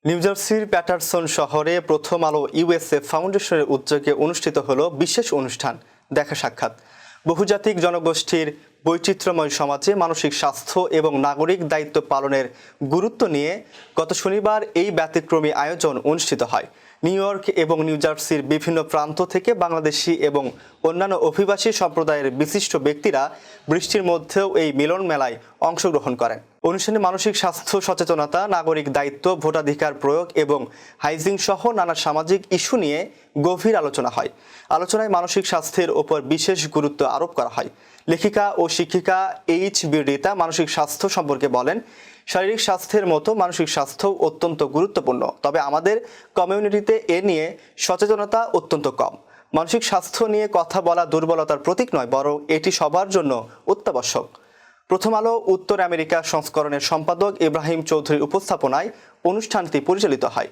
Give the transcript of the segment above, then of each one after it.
New জার্সির Patterson শহরে প্রথম আলো ইউএসএ ফাউন্ডেশনের উদ্যোগে অনুষ্ঠিত হলো বিশেষ অনুষ্ঠান দেখা সাক্ষাৎ। বহুজাতিক জনগোষ্ঠীর বৈচিত্র্যময় সমাজে মানসিক স্বাস্থ্য এবং নাগরিক দায়িত্ব পালনের গুরুত্ব নিয়ে গত শনিবার এই ব্যতিক্রমী আয়োজন অনুষ্ঠিত হয়। নিউ ইয়র্ক এবং নিউ জার্সির বিভিন্ন প্রান্ত থেকে বাংলাদেশি এবং অন্যান্য অভিবাসী সম্প্রদায়ের বিশিষ্ট ব্যক্তিরা বৃষ্টির মধ্যেও এই মিলন মেলায় অংশগ্রহণ করেন। অনুষ্ঠানে মানসিক স্বাস্থ্য সচেতনতা, নাগরিক দায়িত্ব, ভোটাধিকার প্রয়োগ এবং হাইজিন সহ নানা সামাজিক ইস্যু নিয়ে গভীর আলোচনা হয়। আলোচনায় মানসিক স্বাস্থ্যের ওপর বিশেষ গুরুত্ব আরোপ করা হয়। লেখিকা ও শিক্ষিকা এইচ.বি. রিতা মানসিক স্বাস্থ্য সম্পর্কে বলেন, শারীরিক স্বাস্থ্যের মতো মানসিক স্বাস্থ্য অত্যন্ত গুরুত্বপূর্ণ, তবে আমাদের কমিউনিটিতে এ নিয়ে সচেতনতা অত্যন্ত কম। মানসিক স্বাস্থ্য নিয়ে কথা বলা দুর্বলতার প্রতীক নয়, বরং এটি সবার জন্য অত্যাবশ্যক। প্রথম আলো উত্তর আমেরিকা সংস্করণের সম্পাদক ইব্রাহিম চৌধুরীর উপস্থাপনায় অনুষ্ঠানটি পরিচালিত হয়।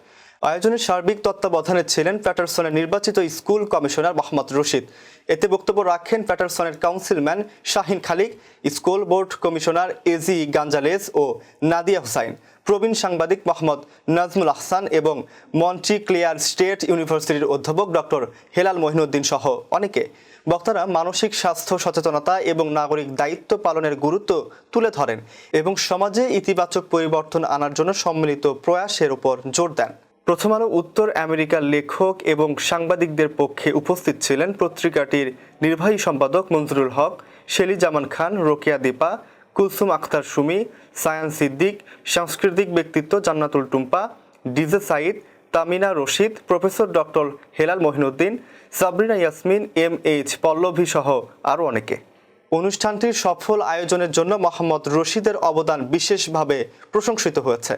আয়োজনের সার্বিক তত্ত্বাবধানে ছিলেন প্যাটারসনের নির্বাচিত স্কুল কমিশনার মোহাম্মদ রশিদ। এতে বক্তব্য রাখেন প্যাটারসনের কাউন্সিলম্যান শাহিন খালিক, স্কুল বোর্ড কমিশনার এজি গাঞ্জালেস ও নাদিয়া হুসাইন, প্রবীণ সাংবাদিক মোহাম্মদ নাজমুল আহসান এবং মন্টিক্লেয়ার স্টেট ইউনিভার্সিটির অধ্যাপক ডক্টর হেলাল মহিনুদ্দিন সহ অনেকে। বক্তারা মানসিক স্বাস্থ্য সচেতনতা এবং নাগরিক দায়িত্ব পালনের গুরুত্ব তুলে ধরেন এবং সমাজে ইতিবাচক পরিবর্তন আনার জন্য সম্মিলিত প্রয়াসের উপর জোর দেন। প্রথম আলো উত্তর আমেরিকার লেখক এবং সাংবাদিকদের পক্ষে উপস্থিত ছিলেন পত্রিকাটির নির্বাহী সম্পাদক মঞ্জুরুল হক, শেলি জামান খান, রোকেয়া দীপা, কুলসুম আখতার সুমি, সায়ান সিদ্দিক, সাংস্কৃতিক ব্যক্তিত্ব Jannatul Tumpa, DJ Sayeed, Tamina Rashid, professor doctor Helal Mohinuddin, Sabrina Yasmin, M H. Pallavi সহ আরও অনেকে। অনুষ্ঠানটির সফল আয়োজনের জন্য মোহাম্মদ রশিদের অবদান বিশেষভাবে প্রশংসিত হয়েছে।